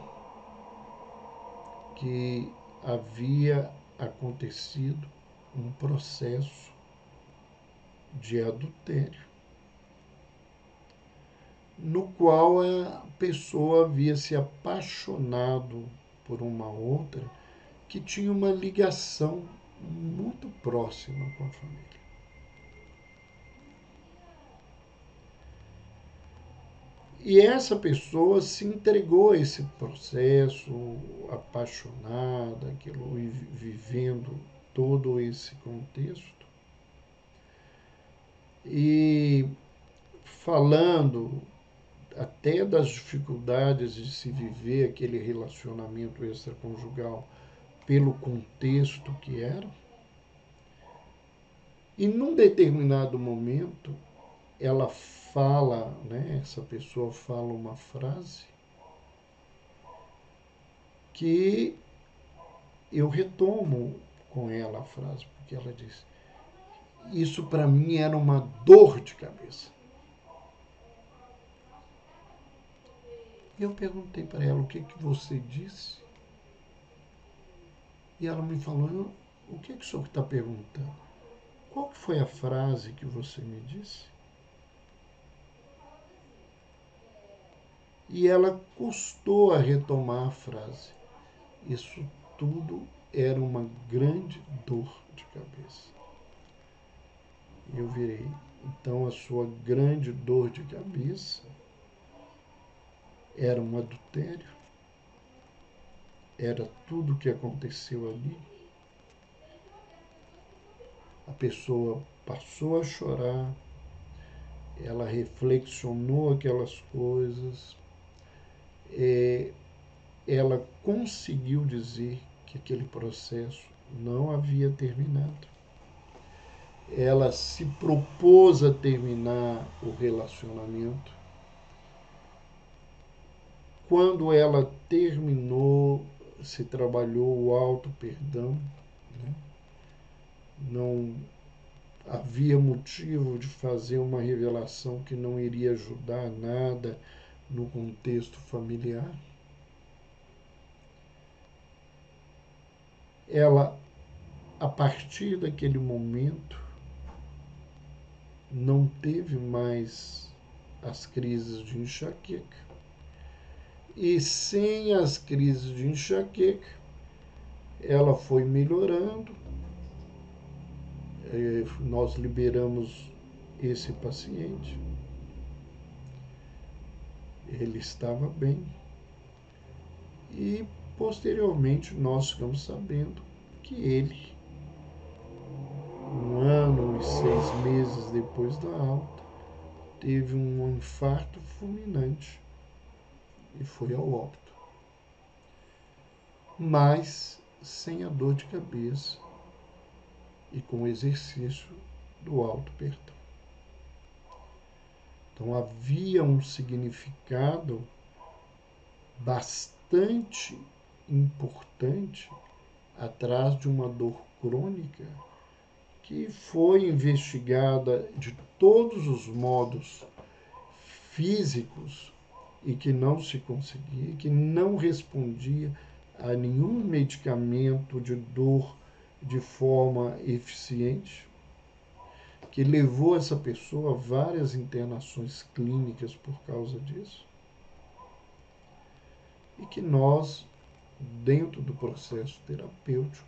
[SPEAKER 1] que havia acontecido um processo de adultério, no qual a pessoa havia se apaixonado por uma outra que tinha uma ligação muito próxima com a família. E essa pessoa se entregou a esse processo, apaixonada, aquilo, vivendo todo esse contexto. E falando até das dificuldades de se viver aquele relacionamento extraconjugal pelo contexto que era. E num determinado momento, ela fala, né, essa pessoa fala uma frase que eu retomo com ela a frase, porque ela diz: isso para mim era uma dor de cabeça. E eu perguntei para ela: o que você disse? E ela me falou: o que o senhor está perguntando? Qual foi a frase que você me disse? E ela custou a retomar a frase. Isso tudo era uma grande dor de cabeça. E eu virei. Então a sua grande dor de cabeça era um adultério? Era tudo o que aconteceu ali? A pessoa passou a chorar, ela reflexionou aquelas coisas, ela conseguiu dizer que aquele processo não havia terminado. Ela se propôs a terminar o relacionamento. Quando ela terminou, se trabalhou o auto-perdão, né? Não havia motivo de fazer uma revelação que não iria ajudar nada no contexto familiar. ela, a partir daquele momento, não teve mais as crises de enxaqueca. E sem as crises de enxaqueca, ela foi melhorando. Nós liberamos esse paciente. Ele estava bem. E, posteriormente, nós ficamos sabendo que ele, 1 ano e 6 meses depois da alta, teve um infarto fulminante e foi ao óbito. Mas sem a dor de cabeça e com o exercício do alto perdão. Então havia um significado bastante importante atrás de uma dor crônica que foi investigada de todos os modos físicos e que não se conseguia, que não respondia a nenhum medicamento de dor de forma eficiente, que levou essa pessoa a várias internações clínicas por causa disso, e que nós, dentro do processo terapêutico,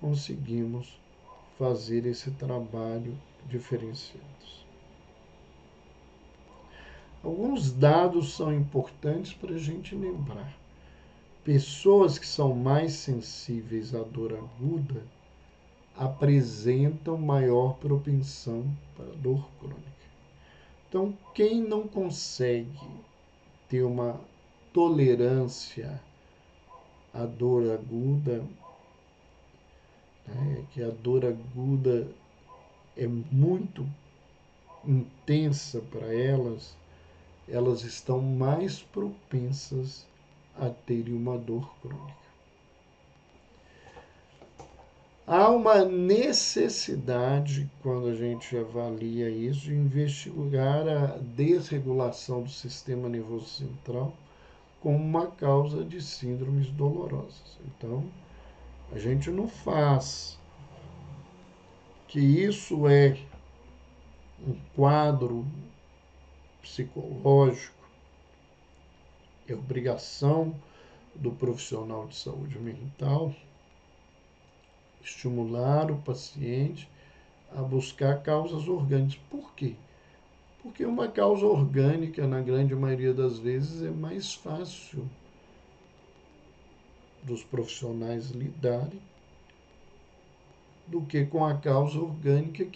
[SPEAKER 1] conseguimos fazer esse trabalho diferenciado. Alguns dados são importantes para a gente lembrar. Pessoas que são mais sensíveis à dor aguda apresentam maior propensão para dor crônica. Então, quem não consegue ter uma tolerância à dor aguda, que a dor aguda é muito intensa para elas, elas estão mais propensas a terem uma dor crônica. Há uma necessidade, quando a gente avalia isso, de investigar a desregulação do sistema nervoso central como uma causa de síndromes dolorosas. Então, a gente não faz que isso é um quadro psicológico, é obrigação do profissional de saúde mental estimular o paciente a buscar causas orgânicas. Por quê? Porque uma causa orgânica, na grande maioria das vezes, é mais fácil dos profissionais lidarem do que com a causa orgânica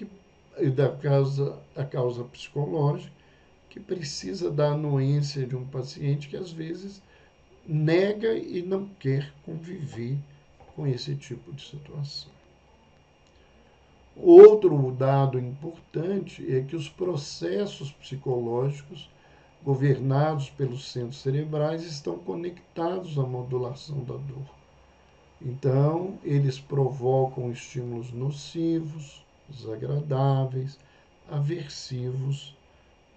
[SPEAKER 1] a causa psicológica, que precisa da anuência de um paciente que às vezes nega e não quer conviver com esse tipo de situação. Outro dado importante é que os processos psicológicos governados pelos centros cerebrais estão conectados à modulação da dor. Então, eles provocam estímulos nocivos, desagradáveis, aversivos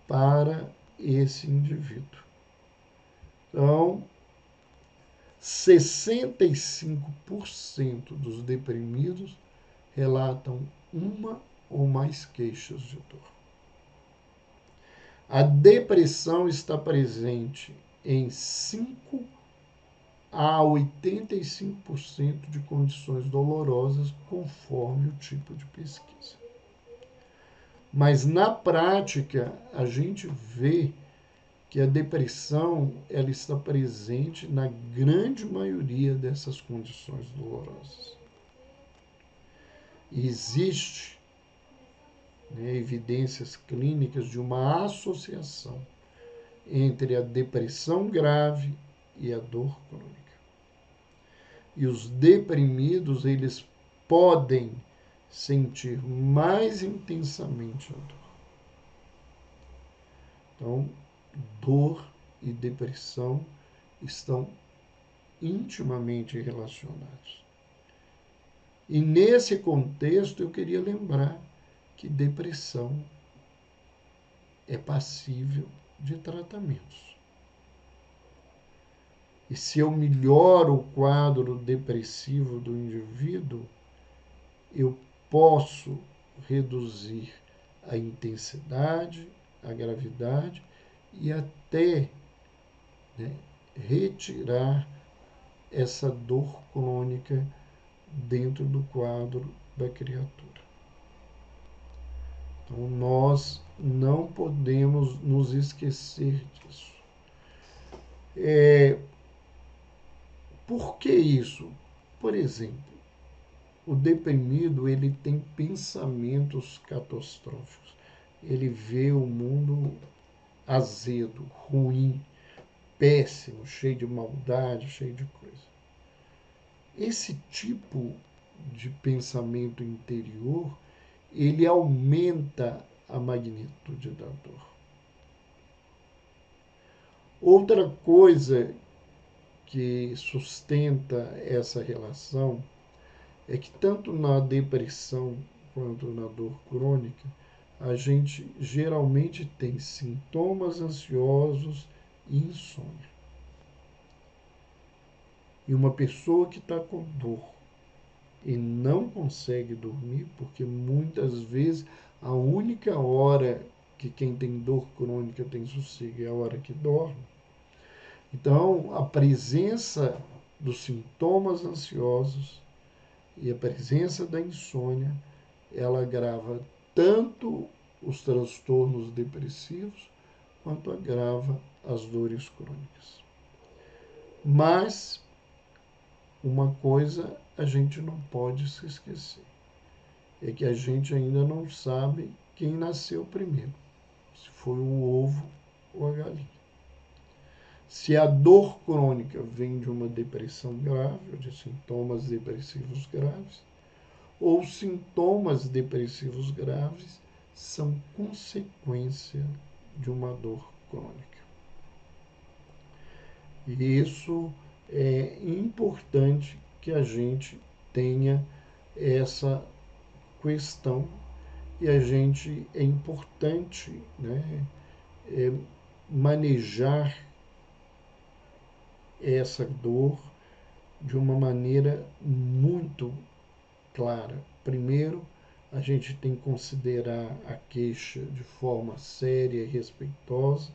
[SPEAKER 1] para esse indivíduo. Então, 65% dos deprimidos relatam uma ou mais queixas de dor. A depressão está presente em 5 a 85% de condições dolorosas, conforme o tipo de pesquisa. Mas na prática, a gente vê que a depressão ela está presente na grande maioria dessas condições dolorosas. E existe evidências clínicas de uma associação entre a depressão grave e a dor crônica. E os deprimidos, eles podem sentir mais intensamente a dor. Então, dor e depressão estão intimamente relacionados. E nesse contexto eu queria lembrar que depressão é passível de tratamentos. E se eu melhoro o quadro depressivo do indivíduo, eu posso reduzir a intensidade, a gravidade e até, né, retirar essa dor crônica dentro do quadro da criatura. Então, nós não podemos nos esquecer disso. Por que isso? Por exemplo, o deprimido ele tem pensamentos catastróficos. Ele vê o mundo azedo, ruim, péssimo, cheio de maldade, cheio de coisa. Esse tipo de pensamento interior, ele aumenta a magnitude da dor. Outra coisa que sustenta essa relação é que tanto na depressão quanto na dor crônica, a gente geralmente tem sintomas ansiosos e insônia. E uma pessoa que está com dor e não consegue dormir, porque muitas vezes a única hora que quem tem dor crônica tem sossego é a hora que dorme. Então, a presença dos sintomas ansiosos e a presença da insônia, ela agrava tanto os transtornos depressivos quanto agrava as dores crônicas. Mas uma coisa a gente não pode se esquecer, é que a gente ainda não sabe quem nasceu primeiro, se foi o ovo ou a galinha. Se a dor crônica vem de uma depressão grave, ou de sintomas depressivos graves, ou sintomas depressivos graves são consequência de uma dor crônica. E isso é importante que a gente tenha essa questão e a gente é importante, né, manejar essa dor de uma maneira muito clara. Primeiro, a gente tem que considerar a queixa de forma séria e respeitosa.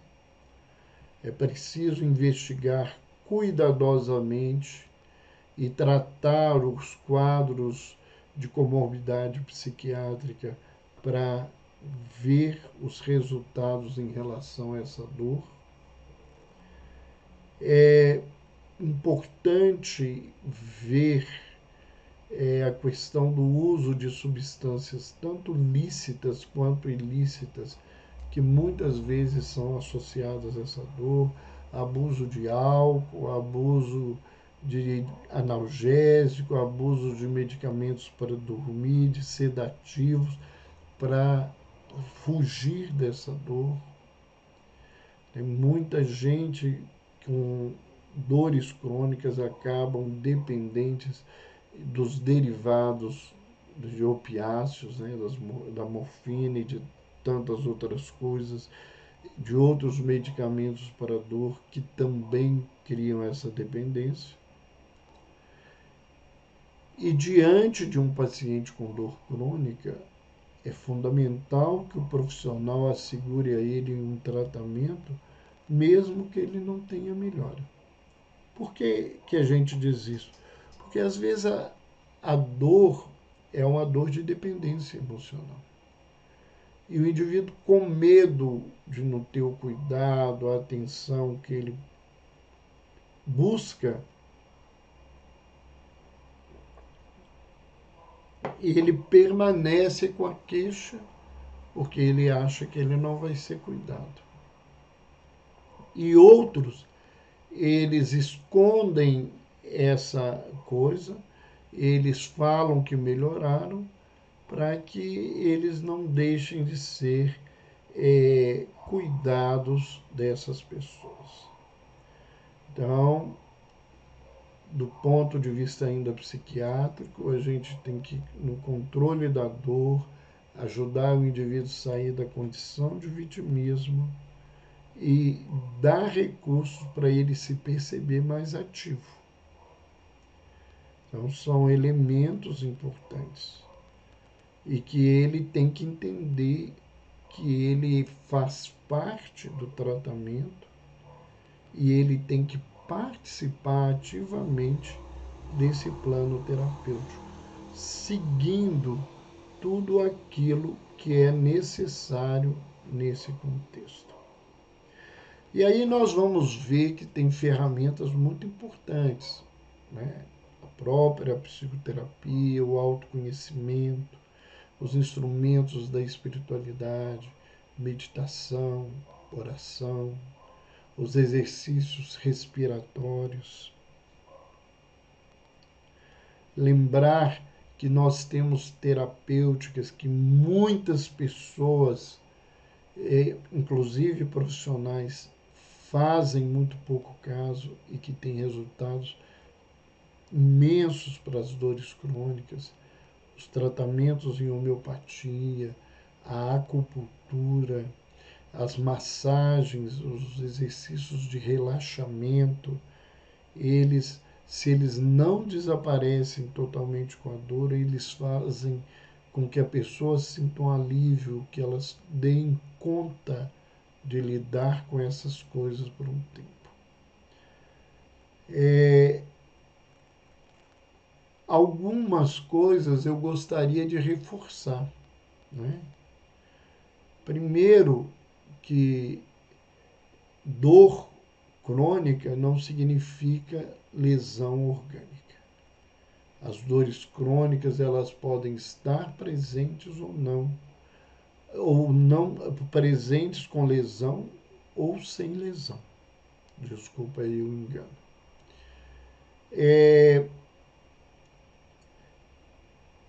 [SPEAKER 1] É preciso investigar cuidadosamente e tratar os quadros de comorbidade psiquiátrica para ver os resultados em relação a essa dor. É importante ver a questão do uso de substâncias tanto lícitas quanto ilícitas, que muitas vezes são associadas a essa dor, abuso de álcool, abuso de analgésico, abuso de medicamentos para dormir, de sedativos, para fugir dessa dor. Tem muita gente com dores crônicas acabam dependentes dos derivados de opiáceos, né, da morfina e de tantas outras coisas, de outros medicamentos para dor que também criam essa dependência. E diante de um paciente com dor crônica, é fundamental que o profissional assegure a ele um tratamento, mesmo que ele não tenha melhora. Por que a gente diz isso? Porque às vezes a dor é uma dor de dependência emocional. E o indivíduo, com medo de não ter o cuidado, a atenção que ele busca, ele permanece com a queixa porque ele acha que ele não vai ser cuidado. E outros, eles escondem essa coisa, eles falam que melhoraram, para que eles não deixem de ser cuidados dessas pessoas. Então, do ponto de vista ainda psiquiátrico, a gente tem que, no controle da dor, ajudar o indivíduo a sair da condição de vitimismo e dar recursos para ele se perceber mais ativo. Então, são elementos importantes e que ele tem que entender que ele faz parte do tratamento e ele tem que participar ativamente desse plano terapêutico, seguindo tudo aquilo que é necessário nesse contexto. E aí nós vamos ver que tem ferramentas muito importantes, né? A própria psicoterapia, o autoconhecimento, os instrumentos da espiritualidade, meditação, oração, os exercícios respiratórios. Lembrar que nós temos terapêuticas que muitas pessoas, inclusive profissionais, fazem muito pouco caso e que têm resultados imensos para as dores crônicas, os tratamentos em homeopatia, a acupuntura, as massagens, os exercícios de relaxamento, se eles não desaparecem totalmente com a dor, eles fazem com que a pessoa sinta um alívio, que elas deem conta de lidar com essas coisas por um tempo. Algumas coisas eu gostaria de reforçar, né? Primeiro, que dor crônica não significa lesão orgânica. As dores crônicas, elas podem estar presentes ou não presentes com lesão ou sem lesão. Desculpa aí o engano.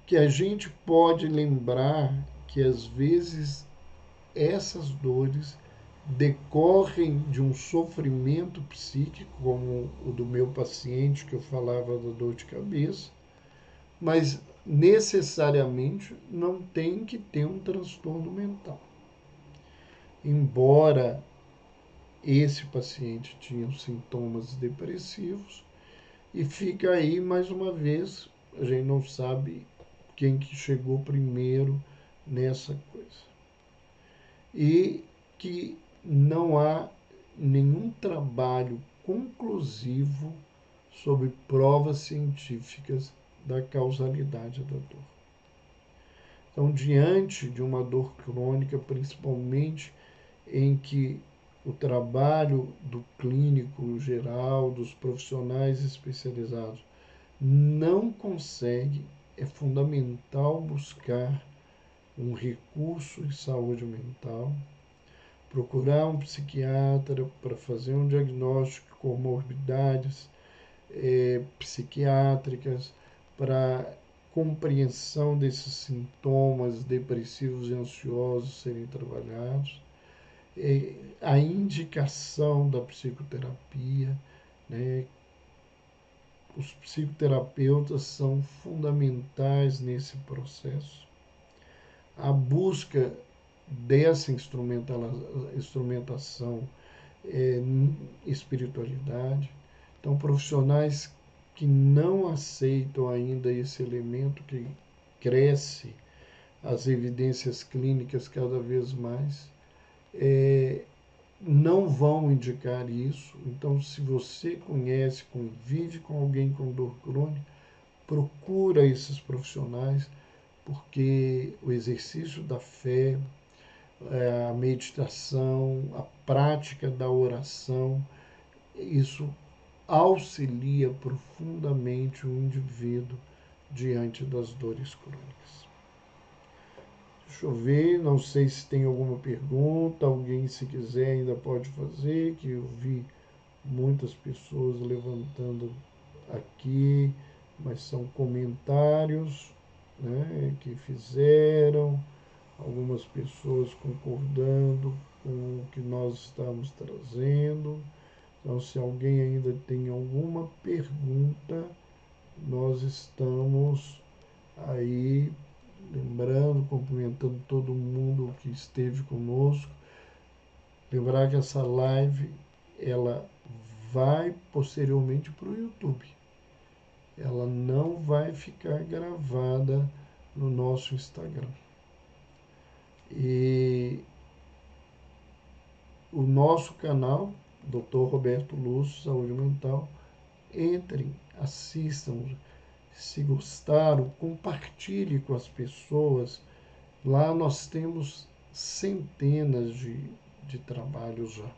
[SPEAKER 1] Que a gente pode lembrar que às vezes essas dores decorrem de um sofrimento psíquico, como o do meu paciente que eu falava da dor de cabeça, mas necessariamente não tem que ter um transtorno mental. Embora esse paciente tinha sintomas depressivos, e fica aí mais uma vez, a gente não sabe quem que chegou primeiro nessa coisa. E que não há nenhum trabalho conclusivo sobre provas científicas da causalidade da dor. Então, diante de uma dor crônica, principalmente em que o trabalho do clínico geral, dos profissionais especializados, não consegue, é fundamental buscar um recurso de saúde mental, procurar um psiquiatra para fazer um diagnóstico de comorbidades psiquiátricas, para compreensão desses sintomas depressivos e ansiosos serem trabalhados, a indicação da psicoterapia, né? Os psicoterapeutas são fundamentais nesse processo. A busca dessa instrumentação espiritualidade. Então, profissionais que não aceitam ainda esse elemento que cresce, as evidências clínicas cada vez mais, não vão indicar isso. Então, se você conhece, convive com alguém com dor crônica, procura esses profissionais, porque o exercício da fé, a meditação, a prática da oração, isso auxilia profundamente o indivíduo diante das dores crônicas. Deixa eu ver, não sei se tem alguma pergunta, alguém se quiser ainda pode fazer, que eu vi muitas pessoas levantando aqui, mas são comentários, né, que fizeram, algumas pessoas concordando com o que nós estamos trazendo. Então, se alguém ainda tem alguma pergunta, nós estamos aí, lembrando, cumprimentando todo mundo que esteve conosco. Lembrar que essa live ela vai posteriormente para o YouTube. Ela não vai ficar gravada no nosso Instagram. E o nosso canal, Dr. Roberto Lúcio, Saúde Mental, entrem, assistam, se gostaram, compartilhe com as pessoas. Lá nós temos centenas de trabalhos já.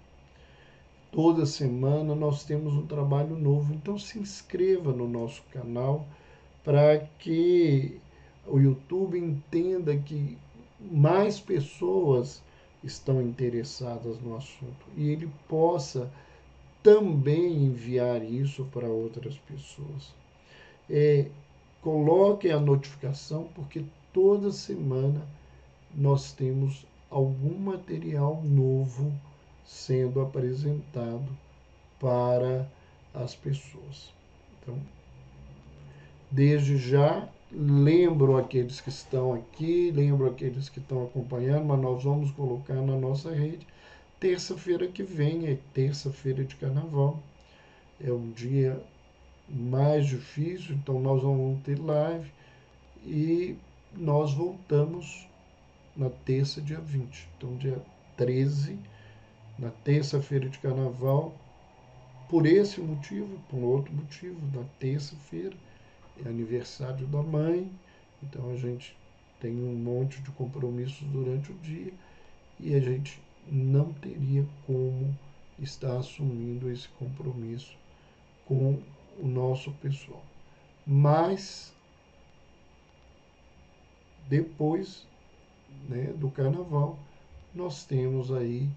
[SPEAKER 1] Toda semana nós temos um trabalho novo, então se inscreva no nosso canal para que o YouTube entenda que mais pessoas estão interessadas no assunto e ele possa também enviar isso para outras pessoas. Coloque a notificação, porque toda semana nós temos algum material novo sendo apresentado para as pessoas. Então, desde já, lembro aqueles que estão aqui, lembro aqueles que estão acompanhando, mas nós vamos colocar na nossa rede. Terça-feira que vem é terça-feira de carnaval. É um dia mais difícil, então nós vamos ter live e nós voltamos na terça, dia 20. Então, dia 13, na terça-feira de carnaval, por esse motivo, por outro motivo, na terça-feira é aniversário da mãe, então a gente tem um monte de compromissos durante o dia e a gente não teria como estar assumindo esse compromisso com o nosso pessoal. Mas depois, né, do carnaval, nós temos aí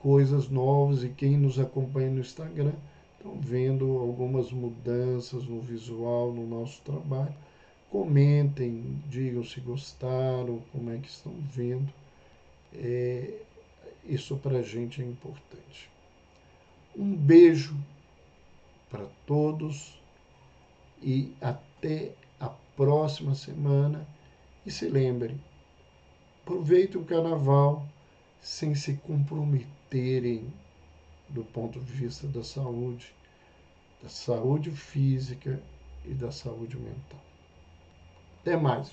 [SPEAKER 1] coisas novas e quem nos acompanha no Instagram estão vendo algumas mudanças no visual, no nosso trabalho. Comentem, digam se gostaram, como é que estão vendo. Isso para a gente é importante. Um beijo para todos e até a próxima semana. E se lembrem, aproveitem o carnaval sem se comprometerem do ponto de vista da saúde física e da saúde mental. Até mais.